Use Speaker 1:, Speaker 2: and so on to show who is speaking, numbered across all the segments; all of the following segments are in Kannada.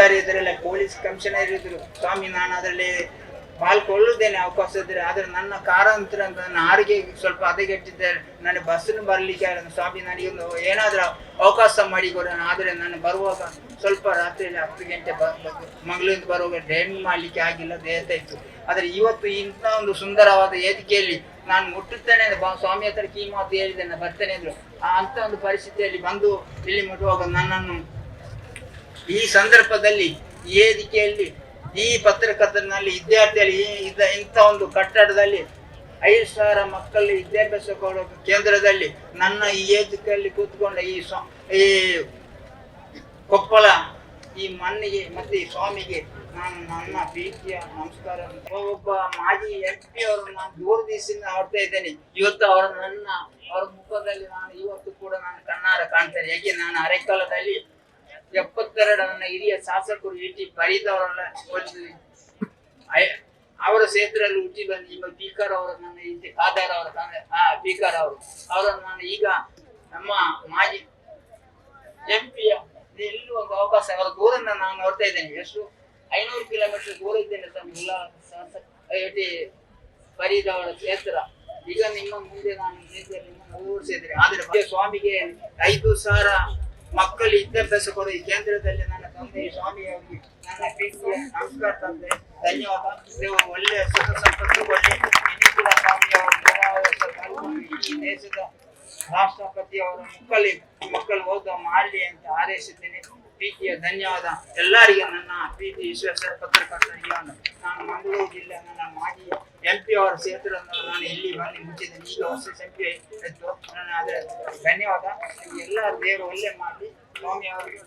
Speaker 1: ಅಧಿಕಾರಿ ಇದ್ರಲ್ಲ, ಪೊಲೀಸ್ ಕಮಿಷನರ್ ಇದ್ರು. ಸ್ವಾಮಿ, ನಾನು ಅದರಲ್ಲಿ ಪಾಲ್ಗೊಳ್ಳುತ್ತೇನೆ ಅವಕಾಶ ಇದ್ರೆ, ಆದ್ರೆ ನನ್ನ ಕಾರಂತರ ನನ್ನ ಆರೋಗ್ಯ ಸ್ವಲ್ಪ ಹದಗೆಟ್ಟಿದ್ದಾರೆ, ನನಗೆ ಬಸ್ಸನ್ನು ಬರ್ಲಿಕ್ಕೆ ಸ್ವಾಮಿ, ನನಗೊಂದು ಏನಾದ್ರೂ ಅವಕಾಶ ಮಾಡಿಕೊಡೋಣ. ಆದ್ರೆ ನಾನು ಬರುವಾಗ ಸ್ವಲ್ಪ ರಾತ್ರಿಯಲ್ಲಿ 10 ಗಂಟೆ ಮಂಗಳೂರಿಂದ ಬರುವಾಗ ಟ್ರೈನ್ ಮಾಡ್ಲಿಕ್ಕೆ ಆಗಿಲ್ಲ, ದೇಹತ ಇತ್ತು. ಆದ್ರೆ ಇವತ್ತು ಇಂಥ ಒಂದು ಸುಂದರವಾದ ವೇದಿಕೆಯಲ್ಲಿ ನಾನು ಮುಟ್ಟುತ್ತೇನೆ, ಸ್ವಾಮಿ ಹತ್ರ ಕೀ ಮಾತು ಹೇಳಿದೆ, ನಾನು ಬರ್ತೇನೆ ಅಂದ್ರು. ಅಂತ ಒಂದು ಪರಿಸ್ಥಿತಿಯಲ್ಲಿ ಬಂದು ಇಲ್ಲಿ ಮುಟ್ಟುವಾಗ ನನ್ನನ್ನು ಈ ಸಂದರ್ಭದಲ್ಲಿ ಈ ವೇದಿಕೆಯಲ್ಲಿ ಈ ಪತ್ರಕರ್ತನಲ್ಲಿ ವಿದ್ಯಾರ್ಥಿಯಲ್ಲಿ ಇಂಥ ಒಂದು ಕಟ್ಟಡದಲ್ಲಿ 5 ಸಾವಿರ ಮಕ್ಕಳ ವಿದ್ಯಾಭ್ಯಾಸ ಕೊಡೋ ಕೇಂದ್ರದಲ್ಲಿ ನನ್ನ ಈ ವೇದಿಕೆಯಲ್ಲಿ ಕೂತ್ಕೊಂಡ ಈ ಕೊಪ್ಪಳ ಈ ಮಣ್ಣಿಗೆ ಮತ್ತೆ ಈ ಸ್ವಾಮಿಗೆ ನಾನು ನನ್ನ ಪ್ರೀತಿಯ ನಮಸ್ಕಾರ. ಒಬ್ಬ ಮಾಜಿ MP ಅವರನ್ನು ನಾನು ದೂರದೇಶದಿಂದ ನೋಡ್ತಾ ಇದ್ದೇನೆ. ಇವತ್ತು ಅವರ ಮುಖದಲ್ಲಿ ನಾನು ಇವತ್ತು ಕೂಡ ನಾನು ಕಣ್ಣಾರ ಕಾಣ್ತೇನೆ. ಯಾಕೆ ನಾನು ಅರೆಕಾಲದಲ್ಲಿ 72 ನನ್ನ ಹಿರಿಯ ಶಾಸಕರು E.T. ಪರಿದವರನ್ನ ಒಂದು ಅವರ ಕ್ಷೇತ್ರದಲ್ಲಿ ಹುಟ್ಟಿ ಬಂದು ನಿಮ್ಮ ಪೀಕರ್ ಅವರು ನನ್ನ ಹಿಂದೆ ಆಧಾರ ಅವರ ಪೀಕರ್ ಅವರನ್ನು ನಾನು ಈಗ ನಮ್ಮ ಮಾಜಿ MP ಎಲ್ಲೂ ಒಂದು ಅವಕಾಶ ಅವರ ದೂರನ್ನ ನಾನು ನೋಡ್ತಾ ಇದ್ದೇನೆ. ಎಷ್ಟು 500 ಕಿಲೋಮೀಟರ್ ದೂರ ಇದ್ದೇನೆ ಶಾಸಕ E.T. ಫರೀದ್ ಅವರ ಕ್ಷೇತ್ರ. ಈಗ ನಿಮ್ಮ ಮುಂದೆ ನಾನು ಸೇರಿದ್ರೆ, ಆದ್ರೆ ಸ್ವಾಮಿಗೆ 5,000 ಮಕ್ಕಳು ವಿದ್ಯಾಭ್ಯಾಸ ಕೊಡೋ ಈ ಕೇಂದ್ರದಲ್ಲಿ ನನ್ನ ತಂದೆ ಸ್ವಾಮಿ ಅವರಿಗೆ ನನ್ನ ಪ್ರೀತಿಯ ನಮಸ್ಕಾರ ತಂದೆ, ಧನ್ಯವಾದ. ನೀವು ಒಳ್ಳೆಯ ಸುಖ ಸಂಪತ್ತು ಒಳ್ಳೆ ಸ್ವಾಮಿ ಅವರ ಈ ದೇಶದ ರಾಷ್ಟ್ರಪತಿ ಅವರ ಮಕ್ಕಳು ಓದ ಮಾಡಲಿ ಅಂತ ಹಾರೈಸಿದ್ದೇನೆ. ಪ್ರೀತಿಯ ಧನ್ಯವಾದ ಎಲ್ಲರಿಗೆ. ನನ್ನ ಪ್ರೀತಿ ವಿಶ್ವೇಶ್ವರ ಪತ್ರಕರ್ತರಿಗೆ ನಾನು ಮಂಗಳೂರು ಜಿಲ್ಲೆ ನನ್ನ ಮಾಜಿ MP ಅವರ ಕ್ಷೇತ್ರವನ್ನು ನಾನು ಇಲ್ಲಿ ಬಂದು ಮುಚ್ಚಿದ್ದೇನೆ. ಈಗ ಹೊಸ MP ಇತ್ತು. ನಾನು ಅದರ ಧನ್ಯವಾದ. ಎಲ್ಲ ದೇವರು ಒಳ್ಳೆ ಮಾಡಿ ಸ್ವಾಮಿ ಅವರಿಗೆ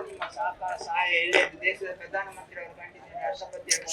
Speaker 1: ನಿಮ್ಮ ಸಹಕಾರ ಸಹಾಯ ಎಲ್ಲ ದೇಶದ ಪ್ರಧಾನಮಂತ್ರಿ ಅವರು ಕಂಡಿದ್ದೇನೆ, ರಾಷ್ಟ್ರಪತಿ ಅವರು